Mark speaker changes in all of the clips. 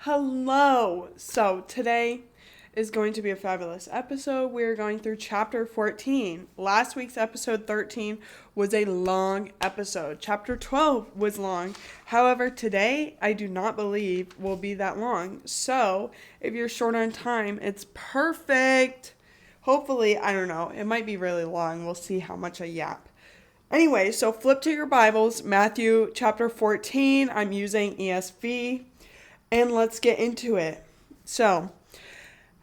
Speaker 1: Hello! So, today is going to be a fabulous episode. We're going through chapter 14. Last week's episode 13 was a long episode. Chapter 12 was long. However, today I do not believe will be that long. So, if you're short on time, it's perfect. Hopefully, I don't know. It might be really long. We'll see how much I yap. Anyway, so flip to your Bibles, Matthew chapter 14. I'm using ESV. And let's get into it. So,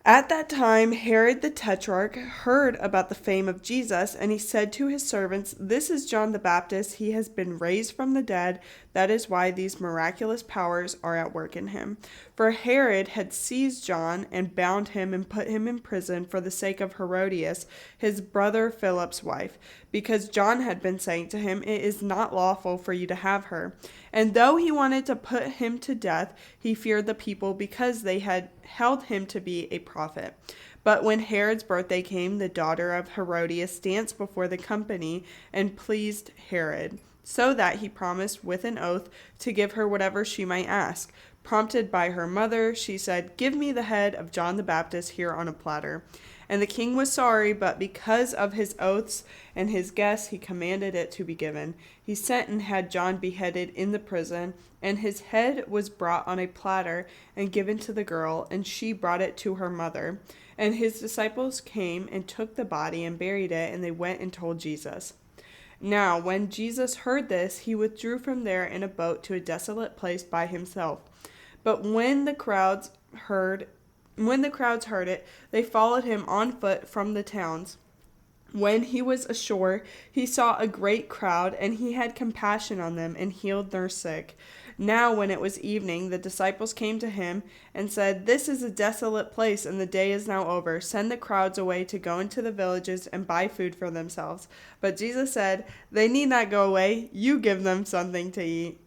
Speaker 1: at that time, Herod the Tetrarch heard about the fame of Jesus, and he said to his servants, "This is John the Baptist. He has been raised from the dead. That is why these miraculous powers are at work in him." For Herod had seized John and bound him and put him in prison for the sake of Herodias, his brother Philip's wife, because John had been saying to him, "It is not lawful for you to have her." And though he wanted to put him to death, he feared the people because they had held him to be a prophet. But when Herod's birthday came, the daughter of Herodias danced before the company and pleased Herod, so that he promised with an oath to give her whatever she might ask. Prompted by her mother, she said, "Give me the head of John the Baptist here on a platter." And the king was sorry, but because of his oaths and his guests, he commanded it to be given. He sent and had John beheaded in the prison, and his head was brought on a platter and given to the girl, and she brought it to her mother. And his disciples came and took the body and buried it, and they went and told Jesus. Now, when Jesus heard this, he withdrew from there in a boat to a desolate place by himself. But when the crowds heard it, they followed him on foot from the towns. When he was ashore, he saw a great crowd, and he had compassion on them and healed their sick. Now, when it was evening, the disciples came to him and said, "This is a desolate place, and the day is now over. Send the crowds away to go into the villages and buy food for themselves." But Jesus said, "They need not go away. You give them something to eat."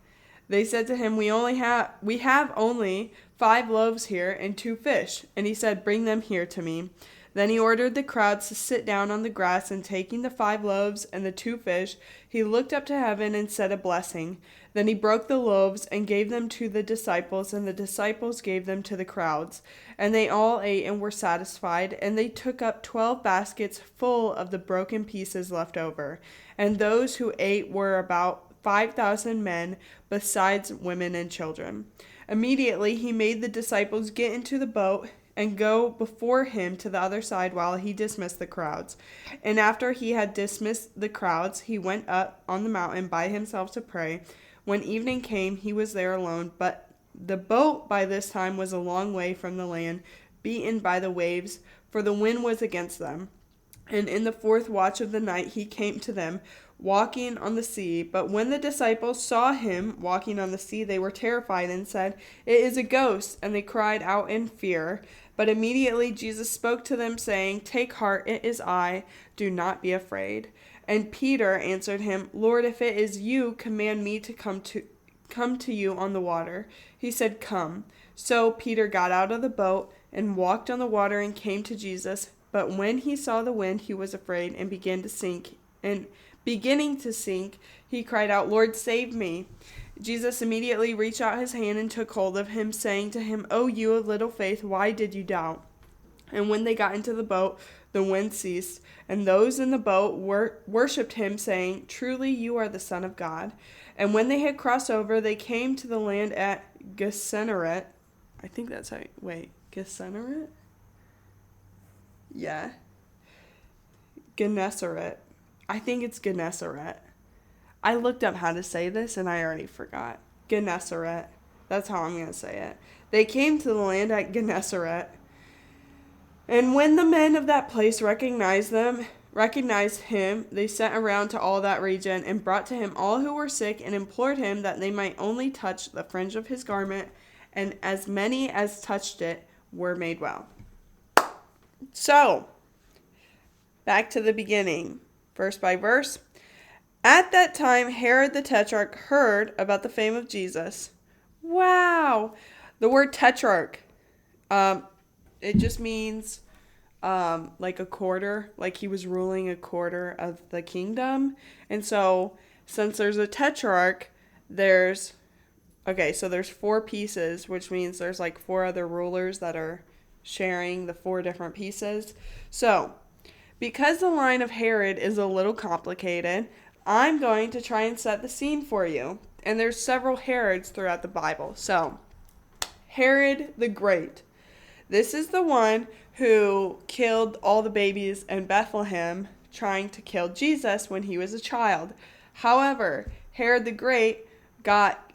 Speaker 1: They said to him, We have only 5 loaves here and 2 fish. And he said, "Bring them here to me." Then he ordered the crowds to sit down on the grass, and taking the 5 loaves and the 2 fish, he looked up to heaven and said a blessing. Then he broke the loaves and gave them to the disciples, and the disciples gave them to the crowds. And they all ate and were satisfied, and they took up 12 baskets full of the broken pieces left over. And those who ate were about 5,000 men, besides women and children. Immediately he made the disciples get into the boat and go before him to the other side while he dismissed the crowds. And after he had dismissed the crowds, he went up on the mountain by himself to pray. When evening came, he was there alone, but the boat by this time was a long way from the land, beaten by the waves, for the wind was against them. And in the 4th watch of the night he came to them, walking on the sea. But when the disciples saw him walking on the sea, they were terrified and said, "It is a ghost," and they cried out in fear. But immediately Jesus spoke to them, saying, "Take heart, it is I. Do not be afraid." And Peter answered him, "Lord, if it is you, command me to come to you on the water." He said, "Come." So Peter got out of the boat and walked on the water and came to Jesus. But when he saw the wind, he was afraid and beginning to sink, he cried out, "Lord, save me." Jesus immediately reached out his hand and took hold of him, saying to him, "O you of little faith, why did you doubt?" And when they got into the boat, the wind ceased, and those in the boat worshipped him, saying, "Truly you are the Son of God." And when they had crossed over, they came to the land at Gennesaret. I think that's how. Wait, Gennesaret? Yeah. Gennesaret. I think it's Gennesaret. I looked up how to say this and I already forgot. Gennesaret. That's how I'm going to say it. They came to the land at Gennesaret. And when the men of that place recognized him, they sent around to all that region and brought to him all who were sick and implored him that they might only touch the fringe of his garment, and as many as touched it were made well. So, back to the beginning, verse by verse. At that time, Herod the Tetrarch heard about the fame of Jesus. Wow! The word tetrarch, it just means like a quarter, like he was ruling a quarter of the kingdom. And so, since there's a tetrarch, there's Okay, so there's 4 pieces, which means there's like 4 other rulers that are sharing the 4 different pieces. So, because the line of Herod is a little complicated, I'm going to try and set the scene for you. And there's several Herods throughout the Bible. So, Herod the Great. This is the one who killed all the babies in Bethlehem trying to kill Jesus when he was a child. However, Herod the Great got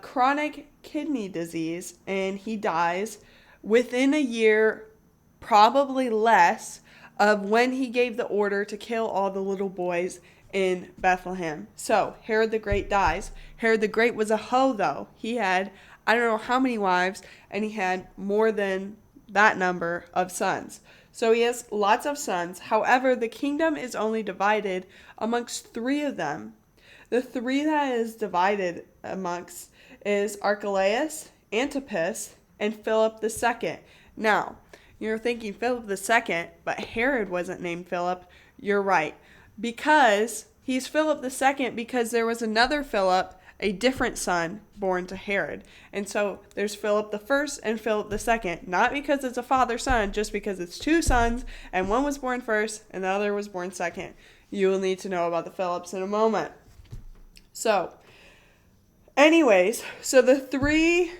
Speaker 1: chronic kidney disease and he dies within a year, probably less, of when he gave the order to kill all the little boys in Bethlehem. So, Herod the Great dies. Herod the Great was a hoe, though. He had, I don't know how many wives, and he had more than that number of sons. So he has lots of sons. However, the kingdom is only divided amongst 3 of them. The 3 that is divided amongst is Archelaus, Antipas, and Philip II. Now, you're thinking Philip II, but Herod wasn't named Philip. You're right. Because he's Philip II because there was another Philip, a different son, born to Herod. And so there's Philip I and Philip II. Not because it's a father-son, just because it's 2 sons, and one was born first and the other was born second. You will need to know about the Philips in a moment. So, anyways, so the 3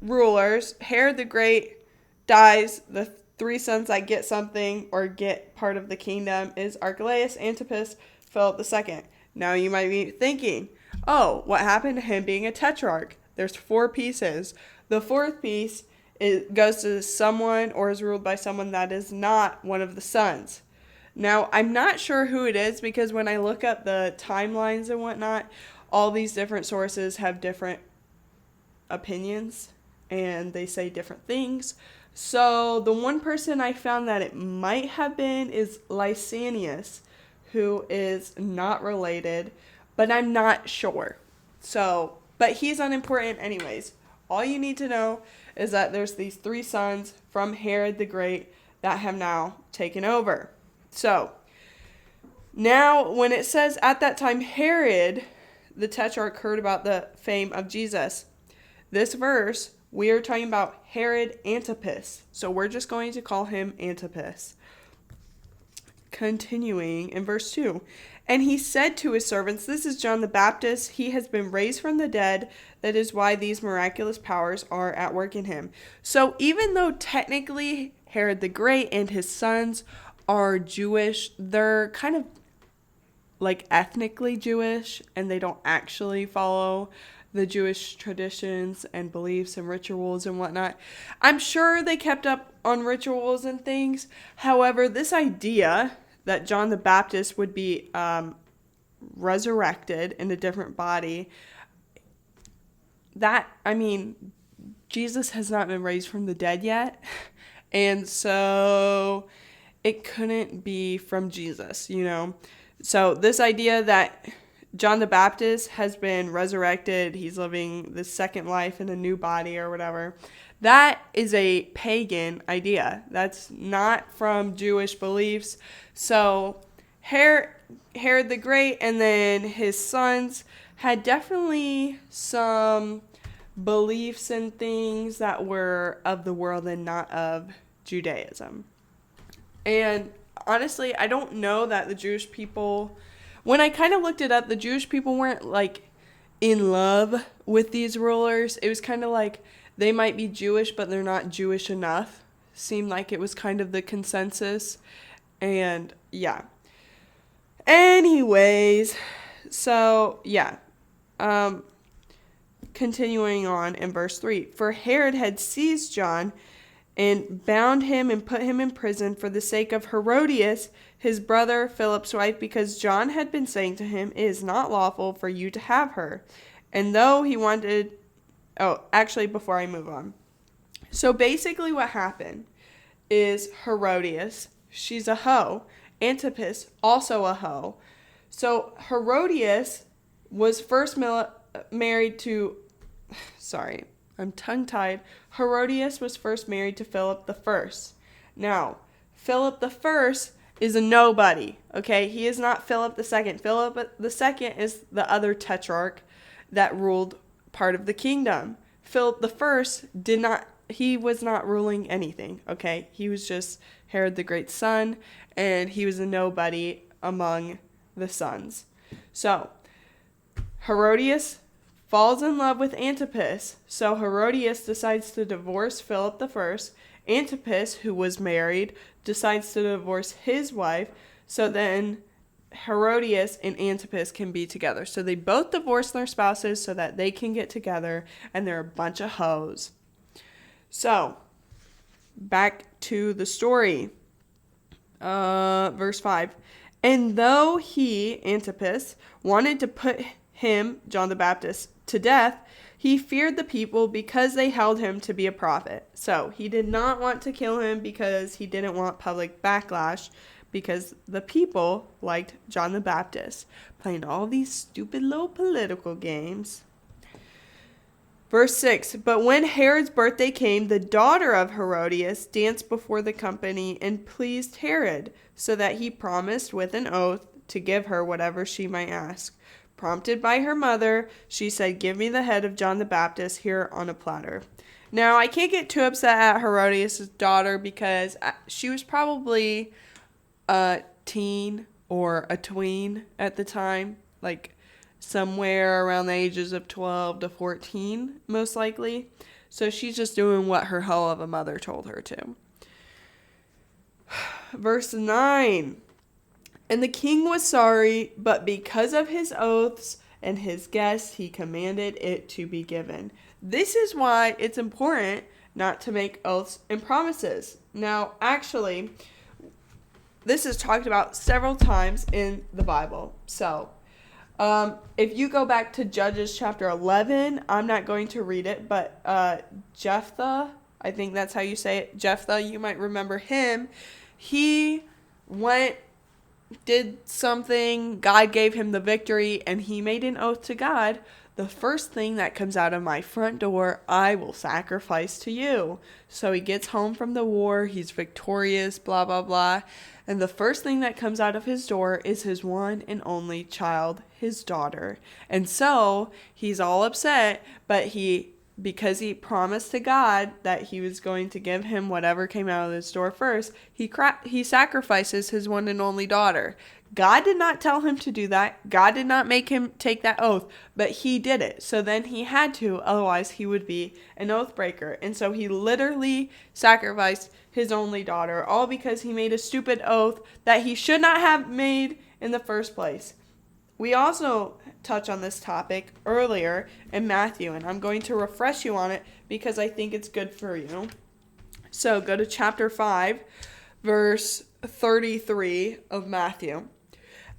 Speaker 1: rulers, Herod the Great dies, the 3 sons that get something or get part of the kingdom is Archelaus, Antipas, Philip II. Now you might be thinking, oh, what happened to him being a tetrarch? There's 4 pieces. The 4th piece goes to someone or is ruled by someone that is not one of the sons. Now, I'm not sure who it is because when I look up the timelines and whatnot, all these different sources have different opinions and they say different things. So the one person I found that it might have been is Lysanias, who is not related, but I'm not sure. So, but he's unimportant anyways. All you need to know is that there's these 3 sons from Herod the Great that have now taken over. So, now when it says at that time Herod, the tetrarch, heard about the fame of Jesus, this verse, we are talking about Herod Antipas. So we're just going to call him Antipas. Continuing in verse 2. And he said to his servants, this is John the Baptist. He has been raised from the dead. That is why these miraculous powers are at work in him. So even though technically Herod the Great and his sons are Jewish, they're kind of like ethnically Jewish and they don't actually follow the Jewish traditions and beliefs and rituals and whatnot. I'm sure they kept up on rituals and things. However, this idea that John the Baptist would be resurrected in a different body, Jesus has not been raised from the dead yet. And so it couldn't be from Jesus, So this idea that John the Baptist has been resurrected, he's living the second life in a new body or whatever, that is a pagan idea. That's not from Jewish beliefs. So Herod the Great and then his sons had definitely some beliefs and things that were of the world and not of Judaism. And honestly, I don't know that the Jewish people, when I kind of looked it up, the Jewish people weren't like in love with these rulers. It was kind of like they might be Jewish, but they're not Jewish enough. Seemed like it was kind of the consensus. And yeah. Anyways, so yeah. Continuing on in verse 3. For Herod had seized John and bound him and put him in prison for the sake of Herodias, his brother Philip's wife, because John had been saying to him, it is not lawful for you to have her. And though he wanted... Oh, actually, before I move on. So basically what happened is Herodias, she's a hoe. Antipas, also a hoe. So Herodias was first married to... Sorry, I'm tongue-tied. Herodias was first married to Philip I. Now, Philip I is a nobody, okay? He is not Philip II. Philip II is the other tetrarch that ruled part of the kingdom. Philip the First he was not ruling anything, okay? He was just Herod the Great's son, and he was a nobody among the sons. So, Herodias falls in love with Antipas. So Herodias decides to divorce Philip the First. Antipas, who was married, decides to divorce his wife. So then Herodias and Antipas can be together. So they both divorce their spouses so that they can get together, and they're a bunch of hoes. So, back to the story. Verse 5. And though he, Antipas, wanted to put him, John the Baptist, to death, he feared the people because they held him to be a prophet. So, he did not want to kill him because he didn't want public backlash, because the people liked John the Baptist, playing all these stupid little political games. Verse 6, but when Herod's birthday came, the daughter of Herodias danced before the company and pleased Herod, so that he promised with an oath to give her whatever she might ask. Prompted by her mother, she said, give me the head of John the Baptist here on a platter. Now, I can't get too upset at Herodias' daughter because she was probably a teen or a tween at the time, like somewhere around the ages of 12 to 14, most likely. So she's just doing what her hell of a mother told her to. Verse 9. And the king was sorry, but because of his oaths and his guests, he commanded it to be given. This is why it's important not to make oaths and promises. Now, actually, this is talked about several times in the Bible. So, if you go back to Judges chapter 11, I'm not going to read it, but Jephthah, I think that's how you say it, Jephthah, you might remember him. He did something, God gave him the victory, and he made an oath to God. The first thing that comes out of my front door, I will sacrifice to you. So he gets home from the war, he's victorious, blah, blah, blah. And the first thing that comes out of his door is his one and only child, his daughter. And so he's all upset, but because he promised to God that he was going to give him whatever came out of his door first, he sacrifices his one and only daughter. God did not tell him to do that. God did not make him take that oath, but he did it. So then he had to, otherwise he would be an oath breaker. And so he literally sacrificed his only daughter, all because he made a stupid oath that he should not have made in the first place. We also touched on this topic earlier in Matthew, and I'm going to refresh you on it because I think it's good for you. So go to chapter 5, verse 33 of Matthew.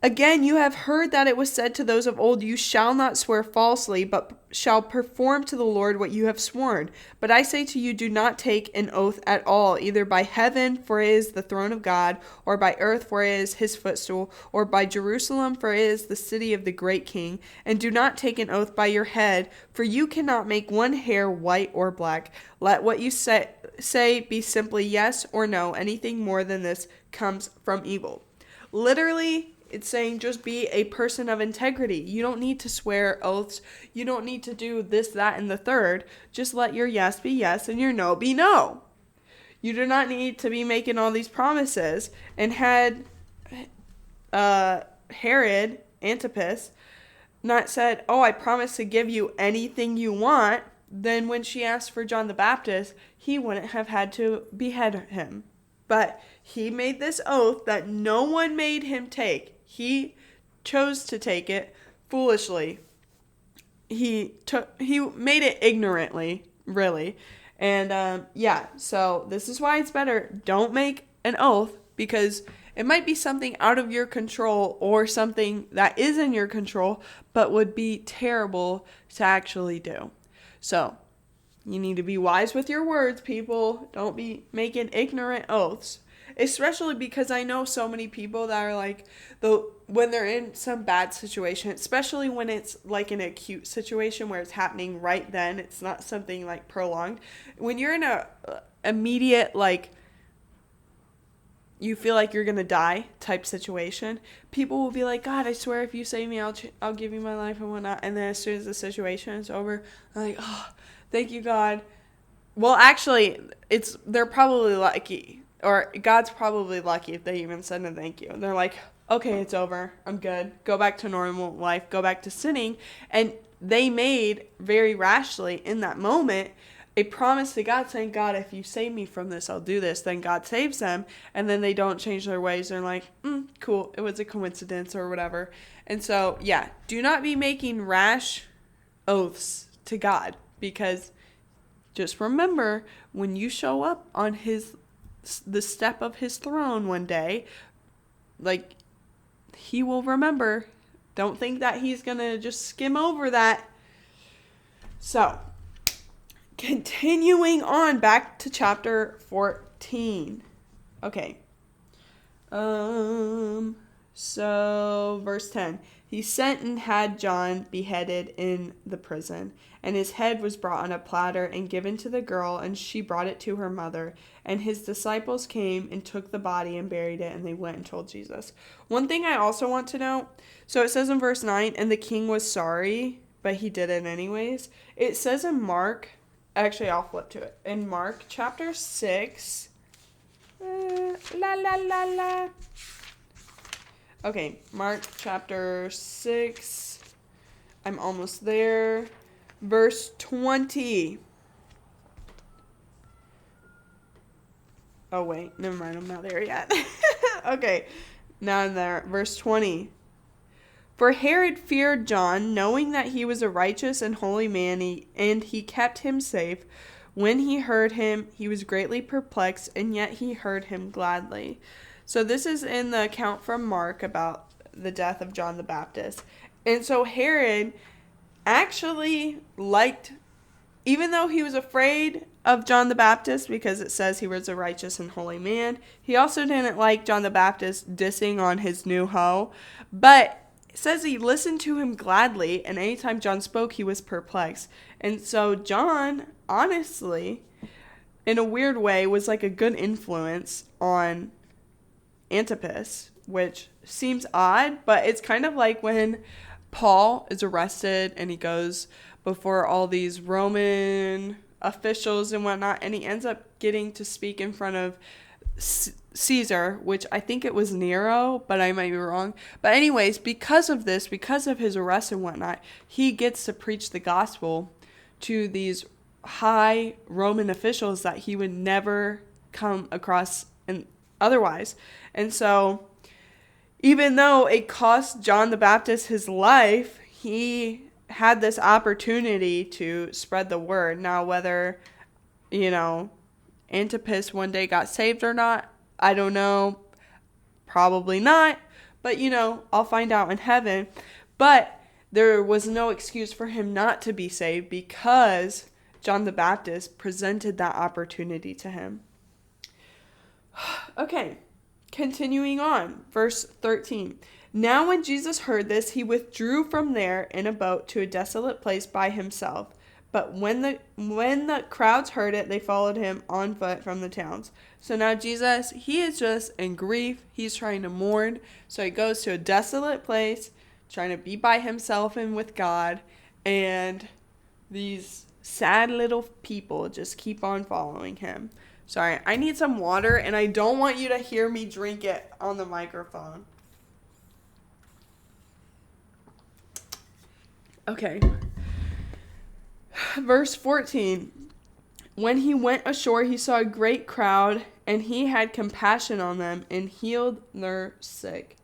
Speaker 1: Again, you have heard that it was said to those of old, you shall not swear falsely, but shall perform to the Lord what you have sworn. But I say to you, do not take an oath at all, either by heaven, for it is the throne of God, or by earth, for it is his footstool, or by Jerusalem, for it is the city of the great king. And do not take an oath by your head, for you cannot make one hair white or black. Let what you say be simply yes or no. Anything more than this comes from evil. Literally, it's saying just be a person of integrity. You don't need to swear oaths. You don't need to do this, that, and the third. Just let your yes be yes and your no be no. You do not need to be making all these promises. And had Herod, Antipas, not said, oh, I promise to give you anything you want, then when she asked for John the Baptist, he wouldn't have had to behead him. But he made this oath that no one made him take. He chose to take it foolishly. He made it ignorantly, really. And so this is why it's better. Don't make an oath, because it might be something out of your control or something that is in your control, but would be terrible to actually do. So you need to be wise with your words, people. Don't be making ignorant oaths. Especially because I know so many people that are like, when they're in some bad situation, especially when it's like an acute situation where it's happening right then, it's not something like prolonged. When you're in a immediate, like, you feel like you're going to die type situation, people will be like, God, I swear if you save me, I'll give you my life and whatnot. And then as soon as the situation is over, they're like, oh, thank you, God. Well, actually, they're probably lucky, or God's probably lucky if they even said a thank you. And they're like, okay, it's over. I'm good. Go back to normal life. Go back to sinning. And they made very rashly in that moment a promise to God saying, God, if you save me from this, I'll do this. Then God saves them. And then they don't change their ways. They're like, cool. It was a coincidence or whatever. And so, yeah, do not be making rash oaths to God, because just remember, when you show up on the step of his throne one day, like, he will remember. Don't think that he's going to just skim over that. So, continuing on back to chapter 14. Okay. So, verse 10. He sent and had John beheaded in the prison, and his head was brought on a platter and given to the girl, and she brought it to her mother. And his disciples came and took the body and buried it, and they went and told Jesus. One thing I also want to note, so it says in verse 9, and the king was sorry, but he did it anyways. It says in Mark, actually I'll flip to it. In Mark chapter 6, Okay, Mark chapter 6, I'm almost there, verse 20. Oh, wait, never mind, I'm not there yet. Okay, now I'm there, verse 20. For Herod feared John, knowing that he was a righteous and holy man, and he kept him safe. When he heard him, he was greatly perplexed, and yet he heard him gladly. So this is in the account from Mark about the death of John the Baptist. And so Herod actually liked, even though he was afraid of John the Baptist because it says he was a righteous and holy man, he also didn't like John the Baptist dissing on his new hoe. But it says he listened to him gladly, and anytime John spoke, he was perplexed. And so John, honestly, in a weird way, was like a good influence on Antipas, which seems odd, but it's kind of like when Paul is arrested and he goes before all these Roman officials and whatnot, and he ends up getting to speak in front of Caesar, which I think it was Nero, but I might be wrong. But anyways, because of this, because of his arrest and whatnot, he gets to preach the gospel to these high Roman officials that he would never come across otherwise. And so, even though it cost John the Baptist his life, he had this opportunity to spread the word. Now, whether, Antipas one day got saved or not, I don't know. Probably not. But, I'll find out in heaven. But there was no excuse for him not to be saved because John the Baptist presented that opportunity to him. Okay, continuing on, verse 13. Now when Jesus heard this, he withdrew from there in a boat to a desolate place by himself. But when the crowds heard it, they followed him on foot from the towns. So now Jesus, he is just in grief. He's trying to mourn. So he goes to a desolate place, trying to be by himself and with God. And these sad little people just keep on following him. Sorry, I need some water, and I don't want you to hear me drink it on the microphone. Okay. Verse 14. When he went ashore, he saw a great crowd, and he had compassion on them and healed their sick.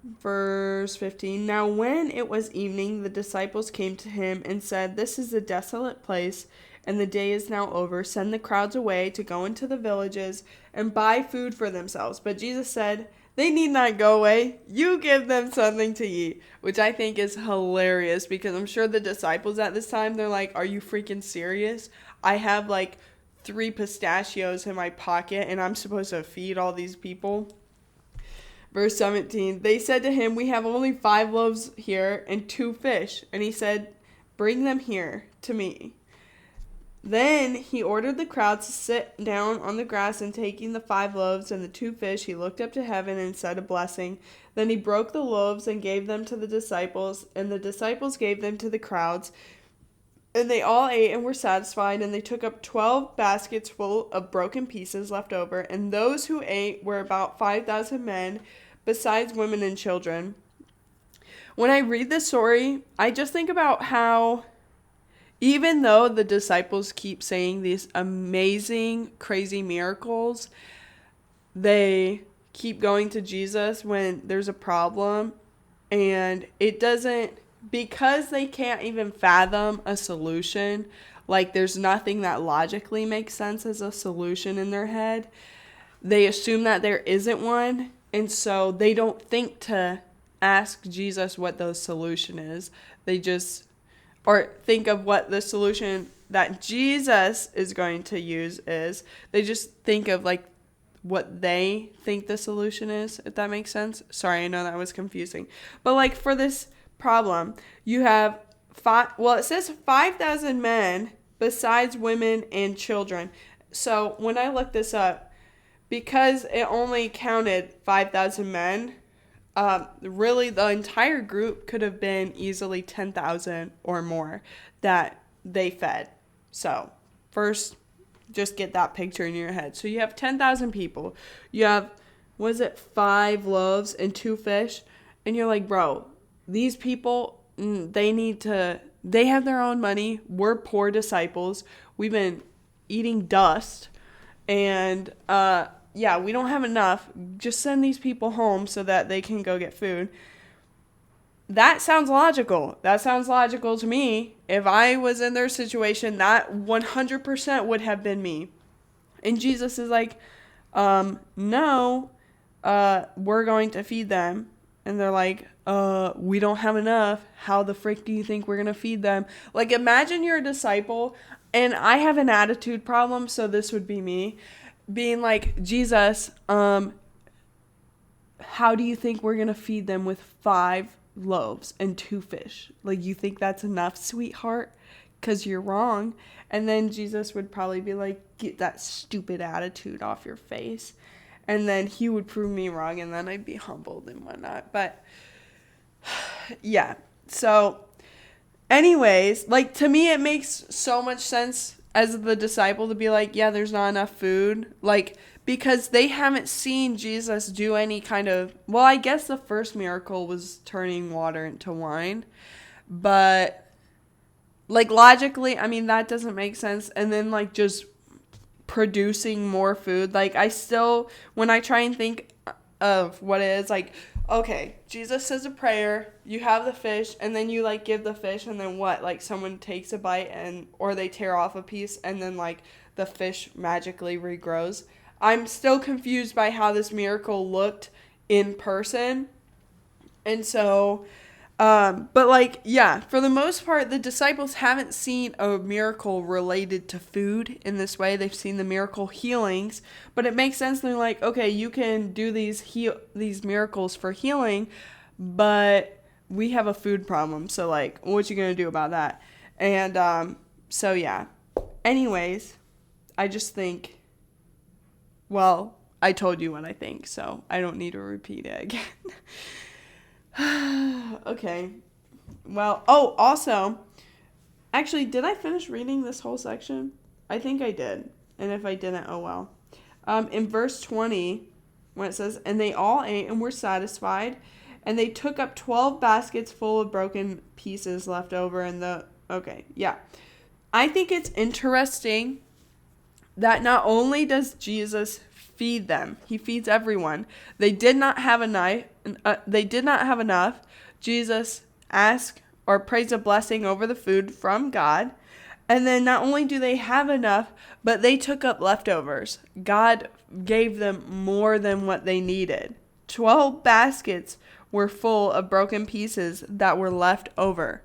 Speaker 1: Verse 15. Now when it was evening, the disciples came to him and said, This is a desolate place, and the day is now over. Send the crowds away to go into the villages and buy food for themselves. But Jesus said, They need not go away. You give them something to eat. Which I think is hilarious, because I'm sure the disciples at this time, they're like, are you freaking serious? I have like 3 pistachios in my pocket and I'm supposed to feed all these people. Verse 17, they said to him, We have only 5 loaves here and 2 fish. And he said, Bring them here to me. Then he ordered the crowd to sit down on the grass, and taking the 5 loaves and the 2 fish, he looked up to heaven and said a blessing. Then he broke the loaves and gave them to the disciples, and the disciples gave them to the crowds. And they all ate and were satisfied, and they took up 12 baskets full of broken pieces left over. And those who ate were about 5,000 men, besides women and children. When I read this story, I just think about how, even though the disciples keep saying these amazing, crazy miracles, they keep going to Jesus when there's a problem. And it doesn't, because they can't even fathom a solution, like there's nothing that logically makes sense as a solution in their head, they assume that there isn't one. And so they don't think to ask Jesus what the solution is. They just, or think of what the solution that Jesus is going to use is. They just think of like what they think the solution is, if that makes sense. Sorry, I know that was confusing. But like for this problem, you have it says 5,000 men besides women and children. So when I looked this up, because it only counted 5,000 men, really the entire group could have been easily 10,000 or more that they fed. So first, just get that picture in your head. So you have 10,000 people. You have, 5 loaves and 2 fish? And you're like, bro, these people, they have their own money. We're poor disciples. We've been eating dust. And, we don't have enough. Just send these people home so that they can go get food. That sounds logical. That sounds logical to me. If I was in their situation, that 100% would have been me. And Jesus is like, no, we're going to feed them. And they're like, we don't have enough. How the frick do you think we're going to feed them? Like, imagine you're a disciple, and I have an attitude problem, so this would be me. Being like, Jesus, how do you think we're going to feed them with 5 loaves and 2 fish? Like, you think that's enough, sweetheart? Because you're wrong. And then Jesus would probably be like, get that stupid attitude off your face. And then he would prove me wrong, and then I'd be humbled and whatnot. But, yeah. So, anyways, like, to me, it makes so much sense as the disciple to be like, yeah, there's not enough food. Like, because they haven't seen Jesus do any kind of, well, I guess the first miracle was turning water into wine. But, like, logically, I mean, that doesn't make sense. And then, like, just producing more food. Like, I still, when I try and think of what it is, like, okay, Jesus says a prayer, you have the fish, and then you, like, give the fish, and then what? Like, someone takes a bite, or they tear off a piece, and then, like, the fish magically regrows. I'm still confused by how this miracle looked in person. And so, but, like, yeah, for the most part, the disciples haven't seen a miracle related to food in this way. They've seen the miracle healings, but it makes sense. They're like, okay, you can do these miracles for healing, but we have a food problem. So, like, what you gonna do about that? And, so, yeah. Anyways, I just think, well, I told you what I think, so I don't need to repeat it again. Okay. Well, also, actually, did I finish reading this whole section? I think I did. And if I didn't, oh well. In verse 20, when it says, and they all ate and were satisfied, and they took up 12 baskets full of broken pieces left over okay, yeah. I think it's interesting that not only does Jesus feed them, he feeds everyone. They did not have enough. Jesus asked or prays a blessing over the food from God. And then not only do they have enough, but they took up leftovers. God gave them more than what they needed. 12 baskets were full of broken pieces that were left over.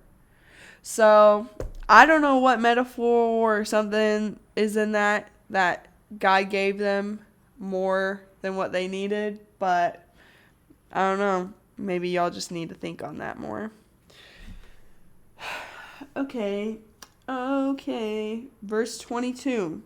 Speaker 1: So I don't know what metaphor or something is in that God gave them more than what they needed, but I don't know. Maybe y'all just need to think on that more. Okay. Okay. Verse 22.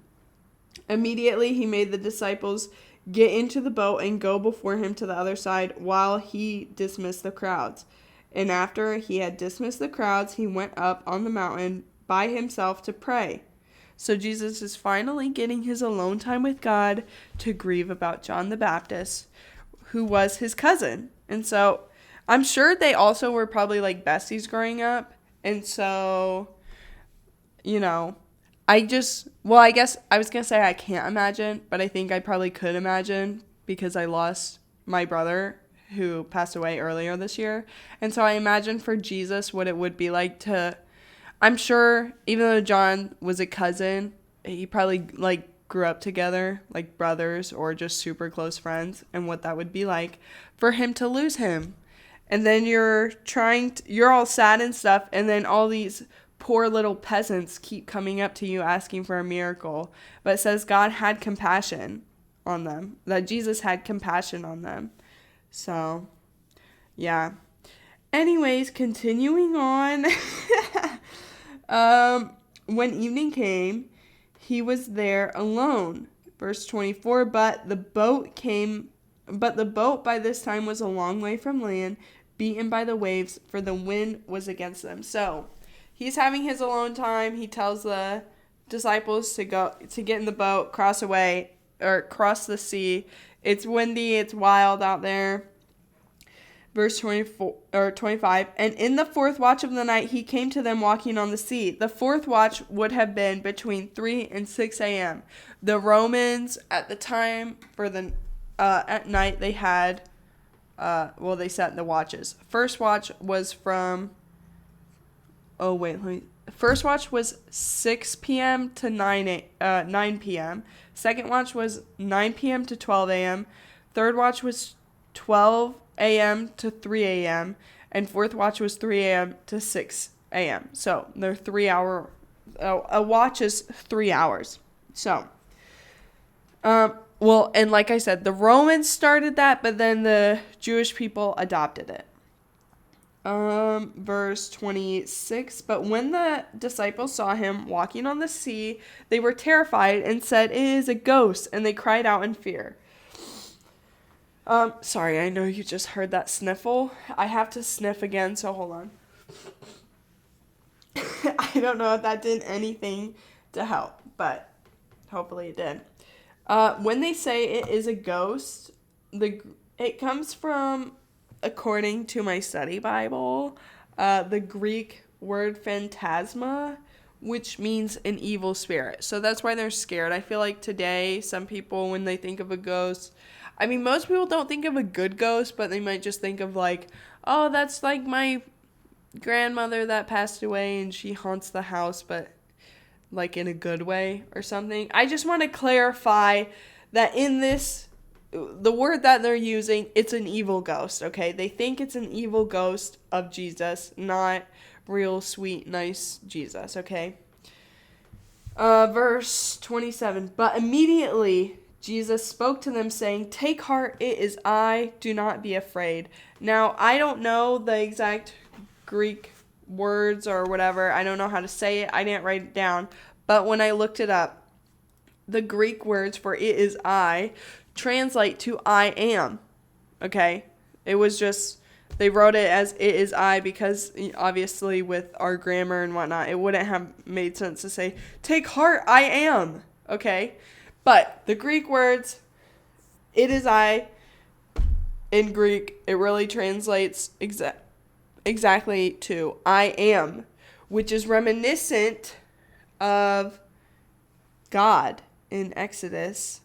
Speaker 1: Immediately he made the disciples get into the boat and go before him to the other side while he dismissed the crowds. And after he had dismissed the crowds, he went up on the mountain by himself to pray. So Jesus is finally getting his alone time with God to grieve about John the Baptist, who was his cousin. And so I'm sure they also were probably like besties growing up. And so, you know, I guess I was going to say I can't imagine, but I think I probably could imagine because I lost my brother who passed away earlier this year. And so I imagine for Jesus what it would be like to, I'm sure even though John was a cousin, he probably like grew up together like brothers or just super close friends, and what that would be like for him to lose him. And then you're all sad and stuff, and then all these poor little peasants keep coming up to you asking for a miracle. But it says God had compassion on them, that Jesus had compassion on them. So, yeah. Anyways, continuing on. When evening came, he was there alone. Verse 24, but the boat by this time was a long way from land, beaten by the waves, for the wind was against them. So, he's having his alone time. He tells the disciples to get in the boat, cross the sea. It's windy, it's wild out there. Verse 24 or 25, and in the fourth watch of the night he came to them walking on the sea. The fourth watch would have been between 3 and 6 a.m. The Romans at the time for the at night they had they set the watches. First watch was First watch was 6 p.m. to 9 p.m. Second watch was 9 p.m. to 12 a.m. Third watch was 12 a.m. to 3 a.m. And fourth watch was 3 a.m. to 6 a.m. So they're 3 hour. A watch is 3 hours. So, and like I said, the Romans started that, but then the Jewish people adopted it. Verse 26, but when the disciples saw him walking on the sea, they were terrified and said, "It is a ghost," and they cried out in fear. Sorry, I know you just heard that sniffle. I have to sniff again, so hold on. I don't know if that did anything to help, but hopefully it did. When they say it is a ghost, it comes from, according to my study Bible, the Greek word phantasma, which means an evil spirit. So that's why they're scared. I feel like today, some people, when they think of a ghost, I mean, most people don't think of a good ghost, but they might just think of like, oh, that's like my grandmother that passed away and she haunts the house, but like in a good way or something. I just want to clarify that in this, the word that they're using, it's an evil ghost, okay? They think it's an evil ghost of Jesus, not real sweet, nice Jesus, okay? Verse 27, but immediately Jesus spoke to them saying, "Take heart, it is I, do not be afraid." Now, I don't know the exact Greek words or whatever. I don't know how to say it. I didn't write it down. But when I looked it up, the Greek words for "it is I" translate to "I am." Okay? It was just, they wrote it as "it is I" because obviously with our grammar and whatnot, it wouldn't have made sense to say, "Take heart, I am." Okay? But the Greek words, "it is I," in Greek, it really translates exactly to "I am," which is reminiscent of God in Exodus,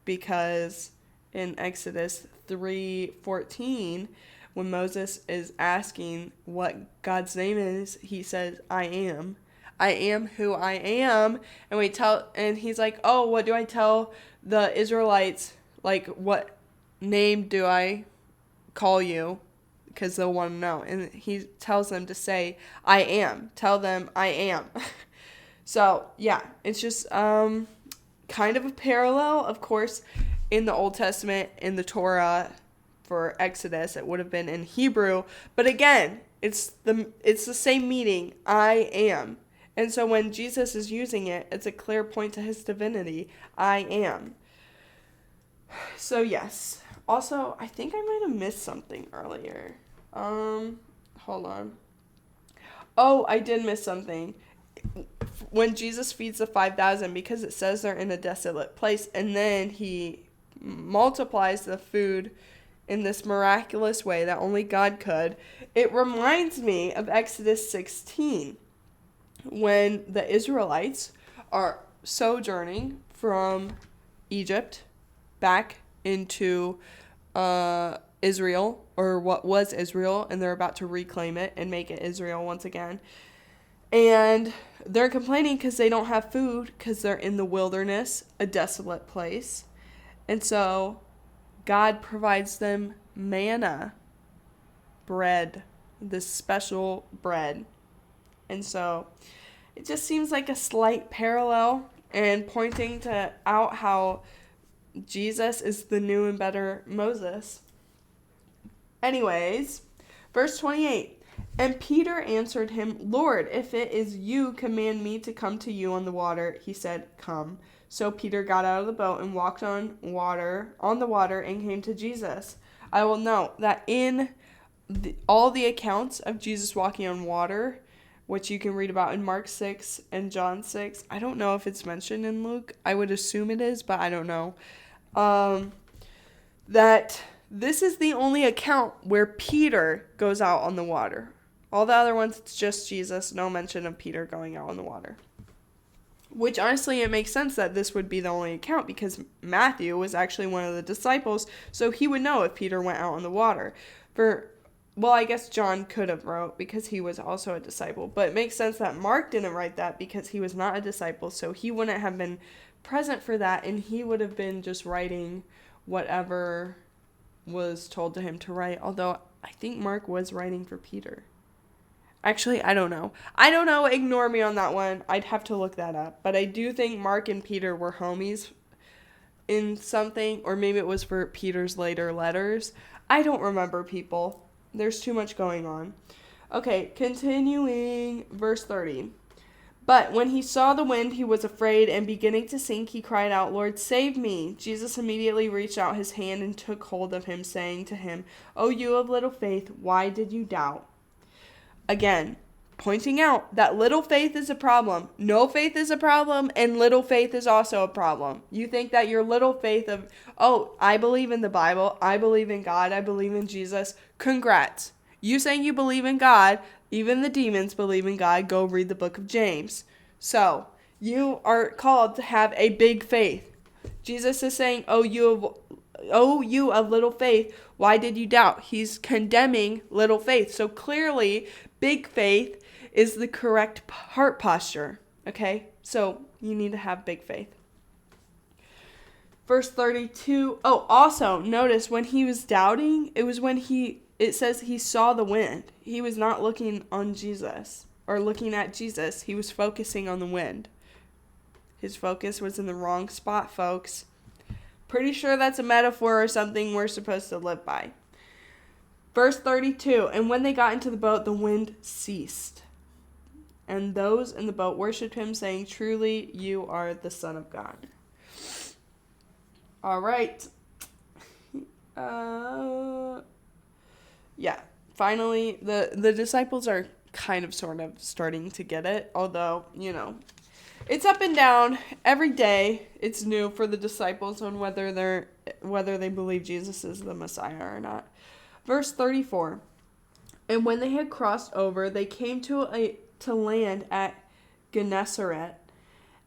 Speaker 1: because in Exodus 3:14, when Moses is asking what God's name is, he says, "I am. I am who I am." And he's like, "Oh, what do I tell the Israelites? Like, what name do I call you?" Because they'll want to know. And he tells them to say, "I am." Tell them, "I am." So, yeah, it's just kind of a parallel. Of course, in the Old Testament, in the Torah, for Exodus, it would have been in Hebrew. But again, it's the same meaning, "I am." And so when Jesus is using it, it's a clear point to his divinity. I am. So yes. Also, I think I might have missed something earlier. Hold on. Oh, I did miss something. When Jesus feeds the 5,000, because it says they're in a desolate place, and then he multiplies the food in this miraculous way that only God could, it reminds me of Exodus 16, when the Israelites are sojourning from Egypt back into Israel, or what was Israel, and they're about to reclaim it and make it Israel once again. And they're complaining because they don't have food because they're in the wilderness, a desolate place. And so God provides them manna, bread, this special bread. And so it just seems like a slight parallel and pointing to out how Jesus is the new and better Moses. Anyways, verse 28. And Peter answered him, Lord, if it is you, command me to come to you on the water. He said, come. So Peter got out of the boat and walked on the water and came to Jesus. I will note that in all the accounts of Jesus walking on water, which you can read about in Mark 6 and John 6, I don't know if it's mentioned in Luke. I would assume it is, but I don't know. That this is the only account where Peter goes out on the water. All the other ones, it's just Jesus. No mention of Peter going out on the water. Which, honestly, it makes sense that this would be the only account because Matthew was actually one of the disciples, so he would know if Peter went out on the water. I guess John could have wrote because he was also a disciple, but it makes sense that Mark didn't write that because he was not a disciple, so he wouldn't have been present for that, and he would have been just writing whatever was told to him to write, although I think Mark was writing for Peter. Actually, I don't know. Ignore me on that one. I'd have to look that up. But I do think Mark and Peter were homies in something, or maybe it was for Peter's later letters. I don't remember, people. There's too much going on. Okay, continuing verse 30. But when he saw the wind, he was afraid, and beginning to sink, he cried out, Lord, save me. Jesus immediately reached out his hand and took hold of him, saying to him, O you of little faith, why did you doubt? Again, pointing out that little faith is a problem. No faith is a problem, and little faith is also a problem. You think that your little faith of, I believe in the Bible, I believe in God, I believe in Jesus, congrats. You saying you believe in God, even the demons believe in God, go read the book of James. So, you are called to have a big faith. Jesus is saying, O you of little faith, why did you doubt? He's condemning little faith. So clearly, big faith is the correct heart posture. Okay? So you need to have big faith. Verse 32. Also, notice when he was doubting, it was when it says he saw the wind. He was not looking on Jesus or looking at Jesus. He was focusing on the wind. His focus was in the wrong spot, folks. Pretty sure that's a metaphor or something we're supposed to live by. Verse 32, and when they got into the boat, the wind ceased. And those in the boat worshipped him, saying, truly, you are the Son of God. All right. Finally, the disciples are kind of sort of starting to get it, although, it's up and down every day. It's new for the disciples on whether they believe Jesus is the Messiah or not. Verse 34. And when they had crossed over, they came to land at Gennesaret.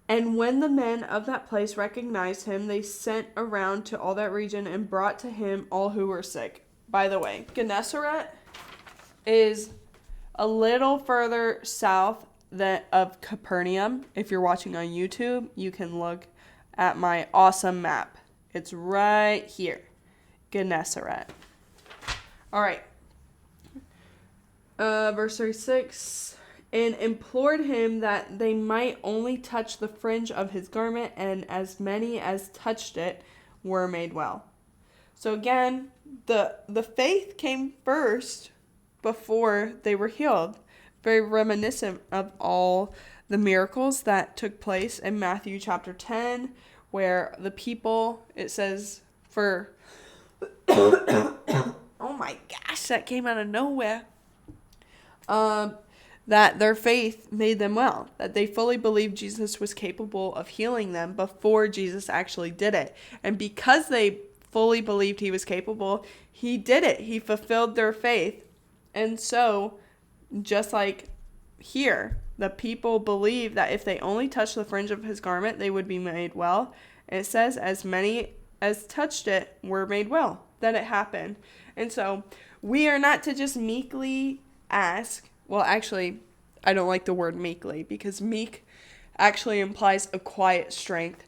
Speaker 1: And when the men of that place recognized him, they sent around to all that region and brought to him all who were sick. By the way, Gennesaret is a little further south of Capernaum. If you're watching on YouTube, you can look at my awesome map. It's right here. Gennesaret. All right. Verse 36. And implored him that they might only touch the fringe of his garment, and as many as touched it were made well. So again, the faith came first before they were healed. Very reminiscent of all the miracles that took place in Matthew chapter 10, where the people, it says, for oh my gosh, that came out of nowhere. That their faith made them well, that they fully believed Jesus was capable of healing them before Jesus actually did it. And because they fully believed he was capable, he did it. He fulfilled their faith. And so, just like here, the people believed that if they only touched the fringe of his garment, they would be made well. And it says, as many as touched it were made well. Then it happened. And so, we are not to just meekly ask. Well, actually, I don't like the word meekly, because meek actually implies a quiet strength.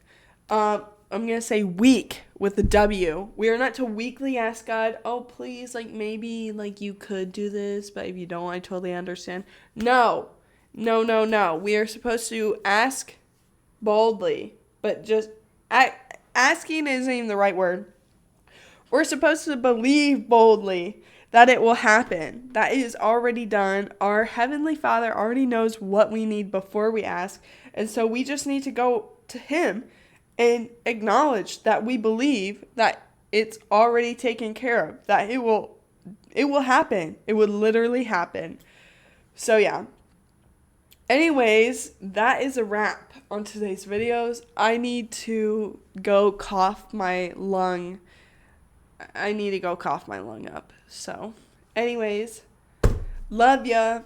Speaker 1: I'm going to say weak with the W. We are not to weakly ask God, oh, please, like, maybe, like, you could do this, but if you don't, I totally understand. No. We are supposed to ask boldly, but just asking isn't even the right word. We're supposed to believe boldly that it will happen, that it is already done. Our Heavenly Father already knows what we need before we ask, and so we just need to go to Him and acknowledge that we believe that it's already taken care of, that it will happen. It would literally happen. So yeah. Anyways, that is a wrap on today's videos. I need to go cough my lung. I need to go cough my lung up. So, anyways, love ya.